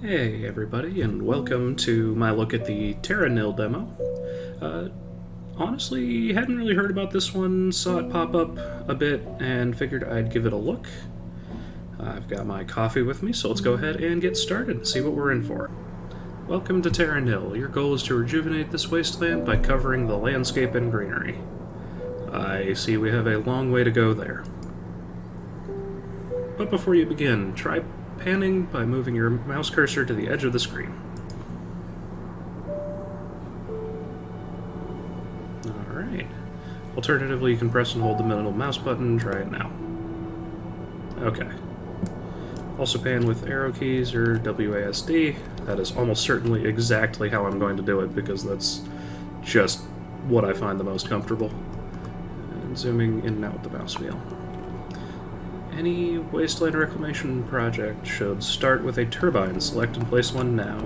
Hey everybody, and welcome to my look at the Terra demo. Honestly, hadn't really heard about this one, saw it pop up a bit, and figured I'd give it a look. I've got my coffee with me, so let's go ahead and get started and see what we're in for. Welcome to Terra. Your goal is to rejuvenate this wasteland by covering the landscape and greenery. I see we have a long way to go there. But before you begin, try panning by moving your mouse cursor to the edge of the screen. Alright. Alternatively, you can press and hold the middle mouse button. Try it now. Okay. Also pan with arrow keys or WASD. That is almost certainly exactly how I'm going to do it because that's just what I find the most comfortable. And zooming in and out with the mouse wheel. Any Wasteland Reclamation project should start with a turbine. Select and place one now.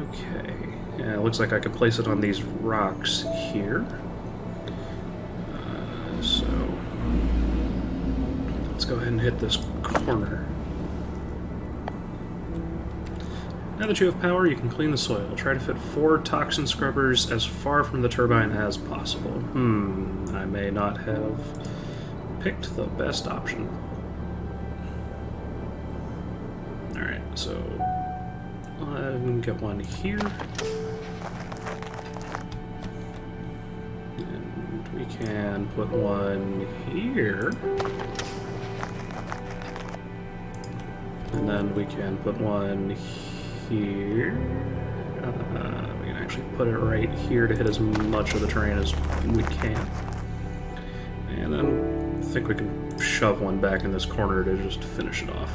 Okay. Yeah, it looks like I can place it on these rocks here. So let's go ahead and hit this corner. Now that you have power, you can clean the soil. Try to fit 4 toxin scrubbers as far from the turbine as possible. I may not have picked the best option. Alright, so I can get one here. And we can put one here. And then we can put one here. We can actually put it right here to hit as much of the terrain as we can. And then I think we can shove one back in this corner to just finish it off.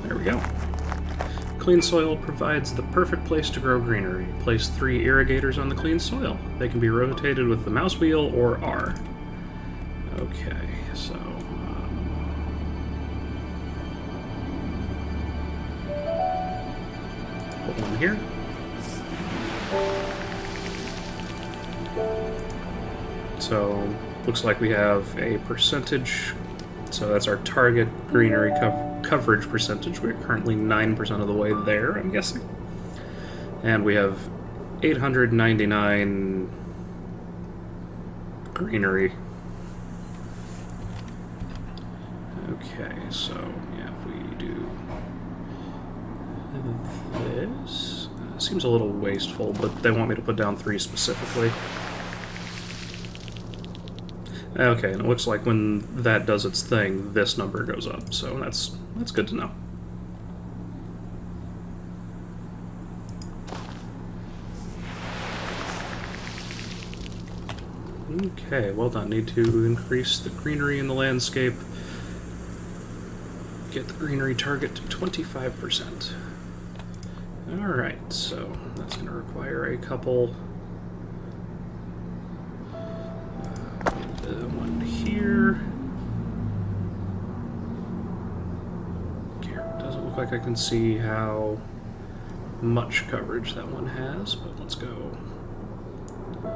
There we go. Clean soil provides the perfect place to grow greenery. Place 3 irrigators on the clean soil. They can be rotated with the mouse wheel or R. Okay, so put one here. So, looks like we have a percentage, so that's our target greenery coverage percentage. We're currently 9% of the way there, I'm guessing. And we have 899 greenery. Okay, so, yeah, if we do this, seems a little wasteful, but they want me to put down 3 specifically. Okay, and it looks like when that does its thing, this number goes up, so that's good to know. Okay, well done. Need to increase the greenery in the landscape. Get the greenery target to 25%. Alright, so that's going to require a couple. One here. Okay, doesn't look like I can see how much coverage that one has, but let's go. I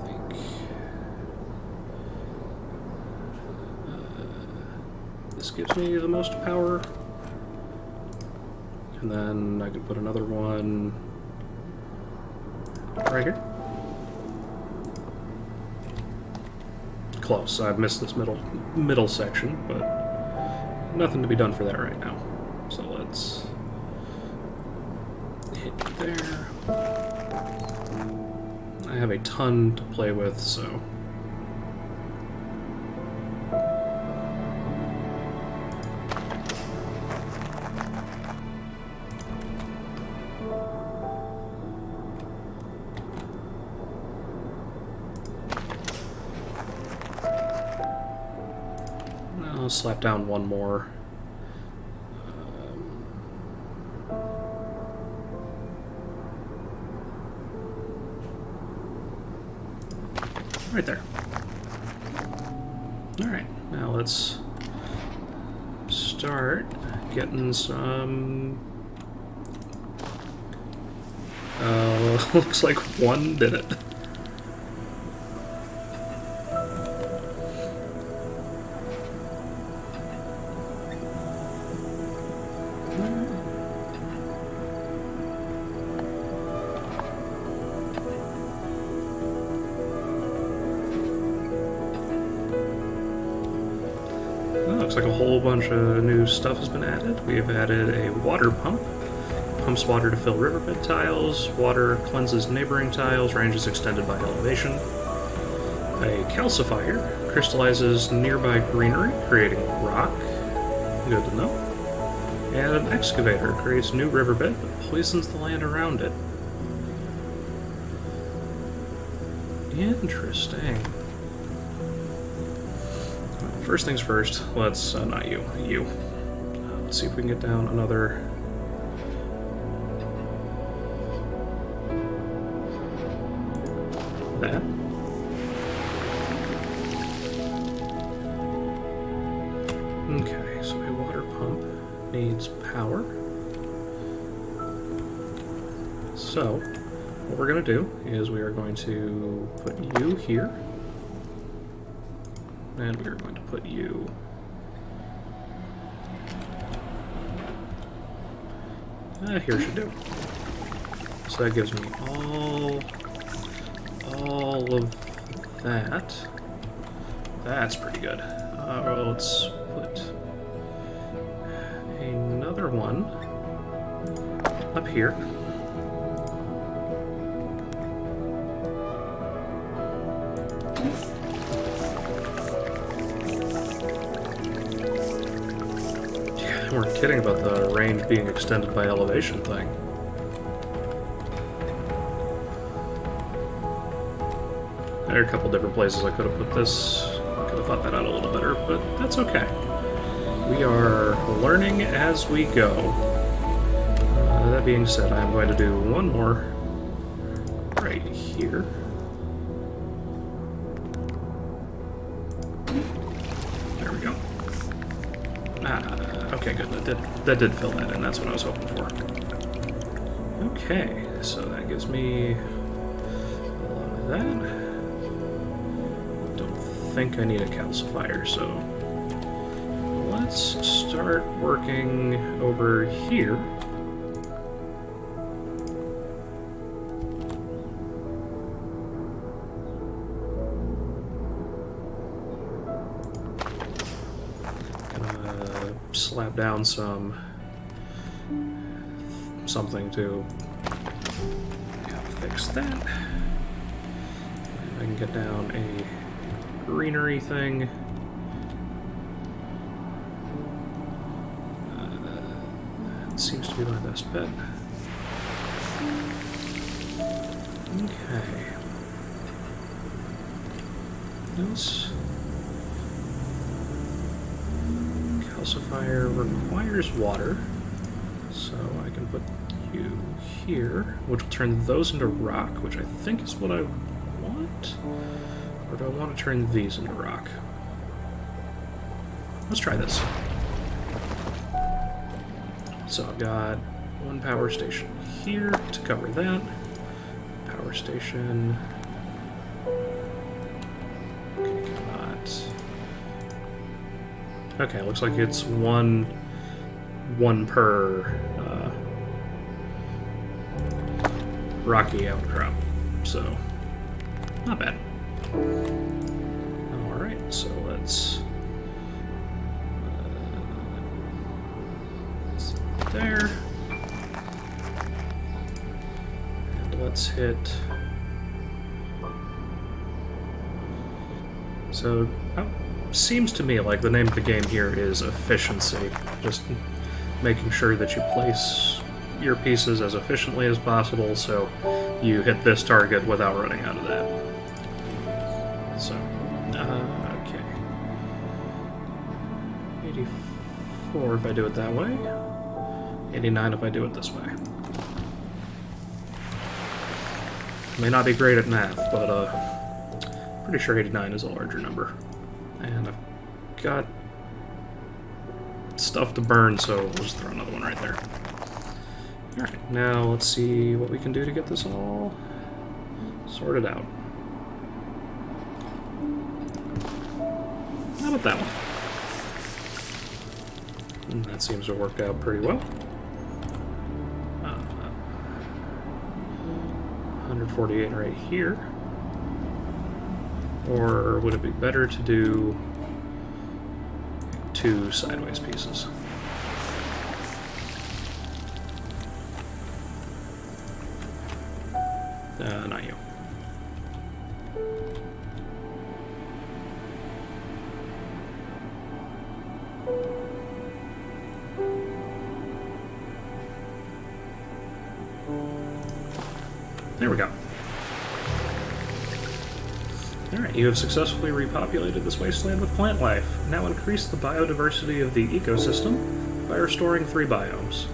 think this gives me the most power, and then I can put another one right here. Close. I've missed this middle section, but nothing to be done for that right now. So let's hit there. I have a ton to play with, so I'll slap down one more. Right there. Alright, now let's start getting some. Looks like one did it. Looks like a whole bunch of new stuff has been added. We have added a water pump. Pumps water to fill riverbed tiles. Water cleanses neighboring tiles. Range is extended by elevation. A calcifier crystallizes nearby greenery, creating rock. Good to know. And an excavator creates new riverbed but poisons the land around it. Interesting. First things first, let's, not you, you. Let's see if we can get down another... that. Okay, so a water pump needs power. So, what we're going to do is we are going to put you here. And we are going to put you here should do. So that gives me all of that. That's pretty good. Let's put another one up here. We weren't kidding about the range being extended by elevation thing. There are a couple different places I could have put this. I could have thought that out a little better, but that's okay. We are learning as we go. That being said, I'm going to do one more right here. There we go. Okay, good. That did fill that in. That's what I was hoping for. Okay, so that gives me a lot of that. Don't think I need a calcifier, so let's start working over here. Slap down something to fix that. And I can get down a greenery thing. That seems to be my best bet. Okay. Let's... Calcifier requires water, so I can put you here, which will turn those into rock, which I think is what I want. Or do I want to turn these into rock? Let's try this. So I've got one power station here to cover that. Power station. Okay, looks like it's one per rocky outcrop, so not bad. All right, so let's there, and let's hit. So. Seems to me like the name of the game here is efficiency. Just making sure that you place your pieces as efficiently as possible so you hit this target without running out of that. So, okay. 84 if I do it that way. 89 if I do it this way. May not be great at math, but pretty sure 89 is a larger number. And I've got stuff to burn, so we'll just throw another one right there. Alright, now let's see what we can do to get this all sorted out. How about that one? And that seems to have worked out pretty well. 148 right here. Or would it be better to do 2 sideways pieces? Not you. There we go. Alright, you have successfully repopulated this wasteland with plant life. Now increase the biodiversity of the ecosystem by restoring 3 biomes.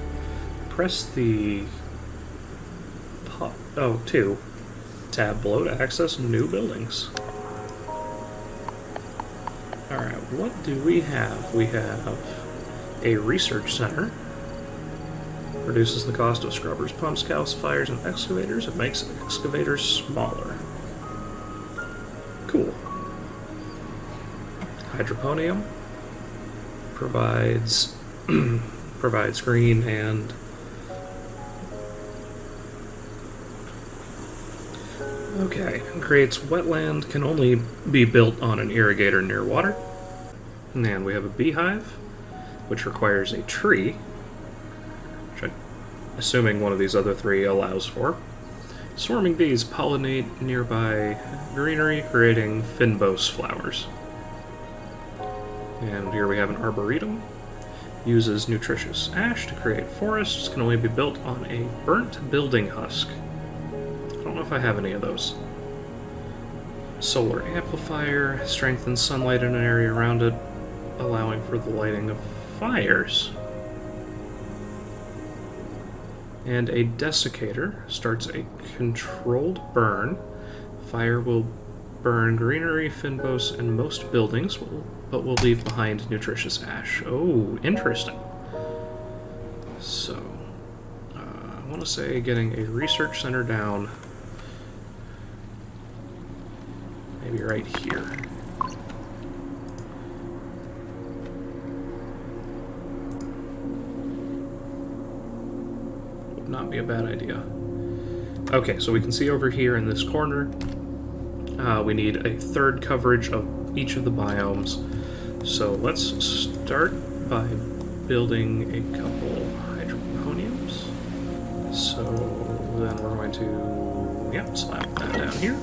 Press the 2 tab below to access new buildings. Alright, what do we have? We have a research center. Reduces the cost of scrubbers, pumps, calcifiers, and excavators. It makes excavators smaller. Cool. Hydroponium provides provides green and okay. Creates wetland, can only be built on an irrigator near water. And we have a beehive, which requires a tree, which I'm assuming one of these other 3 allows for. Swarming bees pollinate nearby greenery, creating fynbos flowers. And here we have an arboretum. Uses nutritious ash to create forests. Can only be built on a burnt building husk. I don't know if I have any of those. Solar amplifier strengthens sunlight in an area around it, allowing for the lighting of fires. And a desiccator starts a controlled burn. Fire will burn greenery, fynbos, and most buildings, but will leave behind nutritious ash. Oh, interesting. So, I want to say getting a research center down, maybe right here. Not be a bad idea. Okay, so we can see over here in this corner, we need a 3rd coverage of each of the biomes. So let's start by building a couple hydroponiums. So then we're going to, slap that down here.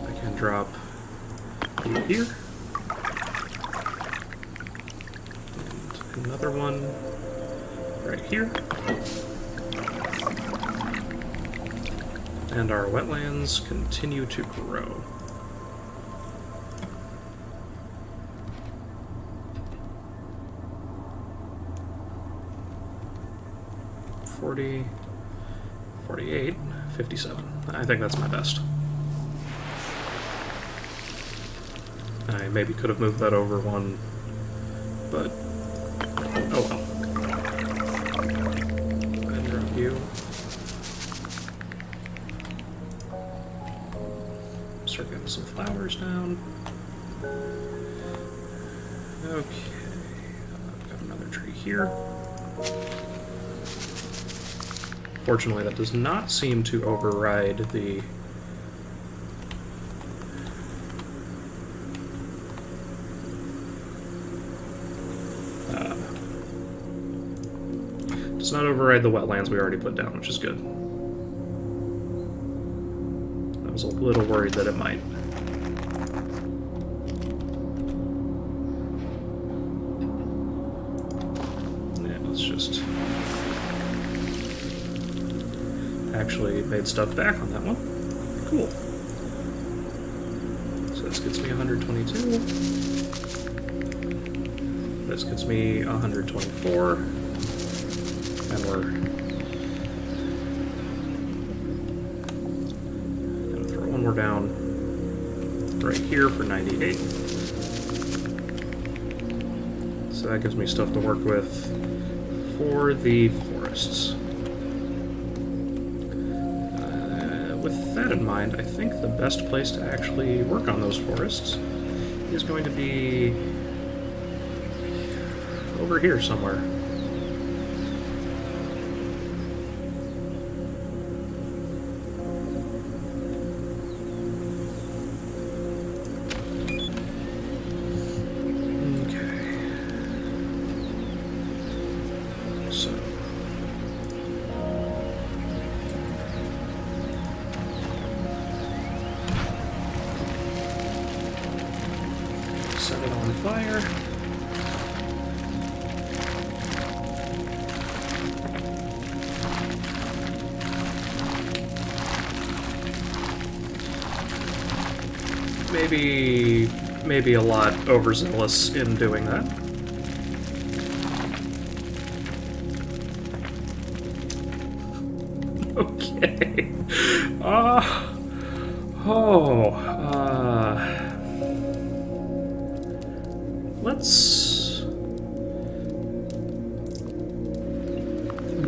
I can drop you here. Another one right here. And our wetlands continue to grow. $40, $48, $57. I think that's my best. I maybe could have moved that over one, but oh well. And drop you. Start getting some flowers down. Okay. I've got another tree here. Fortunately, that does not seem to override the does not override the wetlands we already put down, which is good. I was a little worried that it might. Yeah, let's just actually made stuff back on that one. Cool. So this gets me 122. This gets me 124. And we're gonna throw one more down right here for 98. So that gives me stuff to work with for the forests. With that in mind, I think the best place to actually work on those forests is going to be over here somewhere. Set it on fire. Maybe a lot overzealous in doing that. Okay.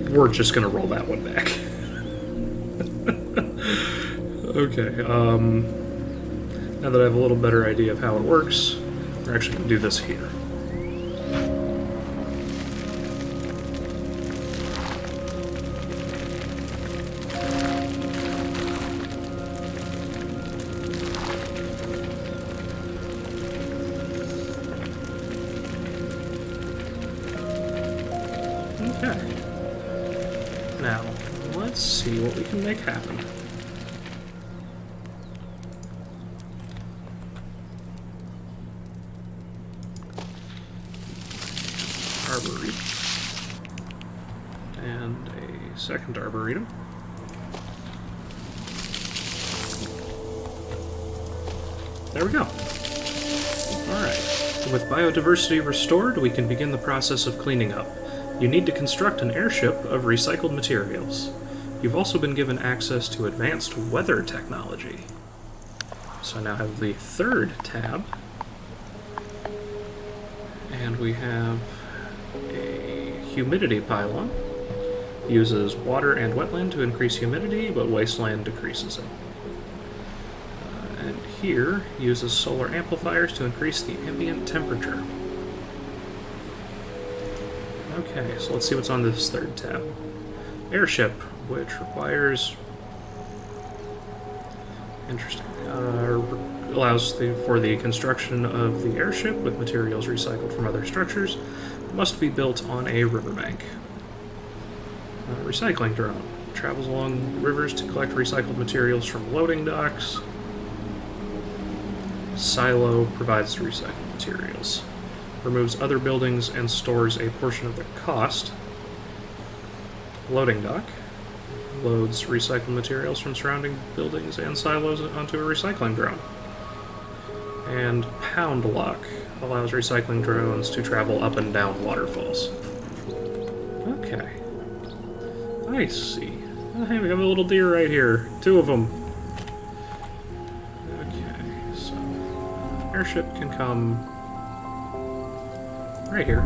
We're just gonna roll that one back. Okay, now that I have a little better idea of how it works, we're actually gonna do this here. Okay. Now, let's see what we can make happen. Arboretum. And a second arboretum. There we go. Alright. With biodiversity restored, we can begin the process of cleaning up. You need to construct an airship of recycled materials. You've also been given access to advanced weather technology. So I now have the third tab. And we have a humidity pylon. Uses water and wetland to increase humidity, but wasteland decreases it. And here uses solar amplifiers to increase the ambient temperature. Okay, so let's see what's on this third tab. Airship, which requires... Interesting. Allows for the construction of the airship with materials recycled from other structures. Must be built on a riverbank. Recycling drone. Travels along rivers to collect recycled materials from loading docks. Silo provides the recycled materials. Removes other buildings and stores a portion of the cost. Loading dock. Loads recycled materials from surrounding buildings and silos onto a recycling drone. And pound lock allows recycling drones to travel up and down waterfalls. Okay. I see. Oh, hey, we have a little deer right here. 2 of them. Okay, so airship can come right here.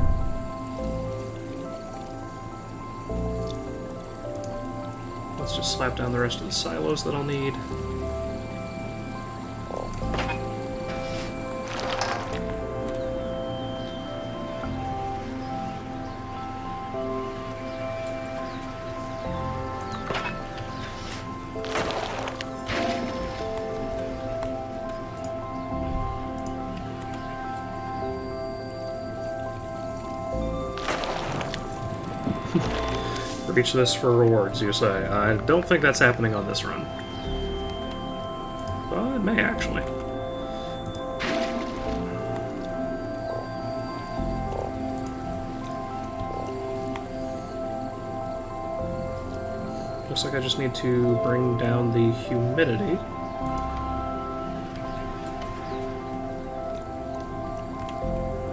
Let's just slap down the rest of the silos that I'll need. Reach this for rewards, you say. I don't think that's happening on this run. Well, it may actually. Looks like I just need to bring down the humidity.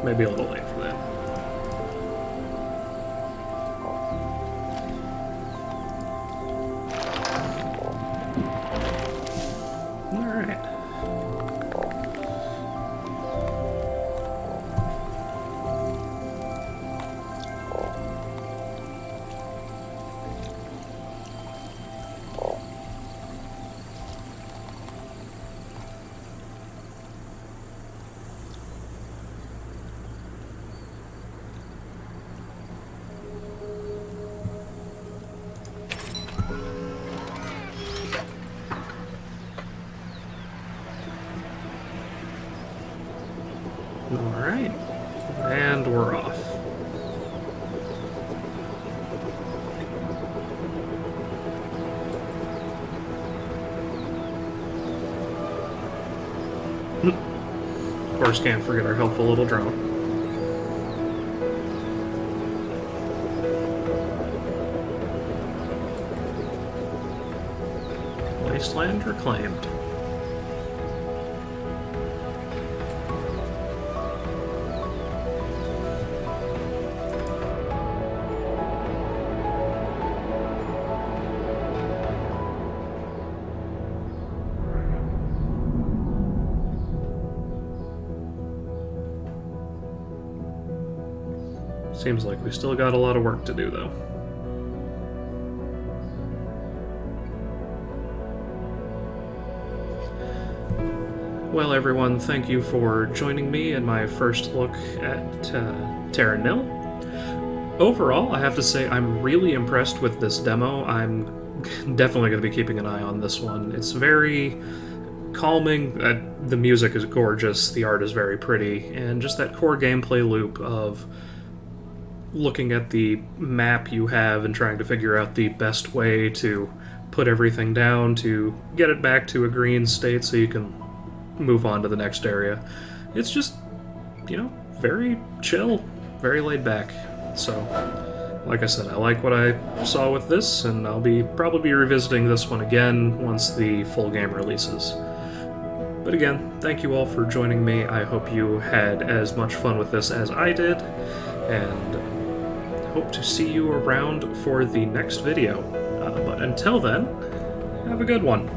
Maybe a little late for that. Alright. And we're off. Of course, can't forget our helpful little drone. Wasteland Reclaimed. Seems like we still got a lot of work to do, though. Well, everyone, thank you for joining me in my first look at Terra Nil. Overall, I have to say I'm really impressed with this demo. I'm definitely going to be keeping an eye on this one. It's very calming. The music is gorgeous, the art is very pretty, and just that core gameplay loop of looking at the map you have and trying to figure out the best way to put everything down to get it back to a green state so you can move on to the next area. It's just, you know, very chill, very laid back. So, like I said, I like what I saw with this, and I'll probably be revisiting this one again once the full game releases. But again, thank you all for joining me. I hope you had as much fun with this as I did, and hope to see you around for the next video. But until then, have a good one.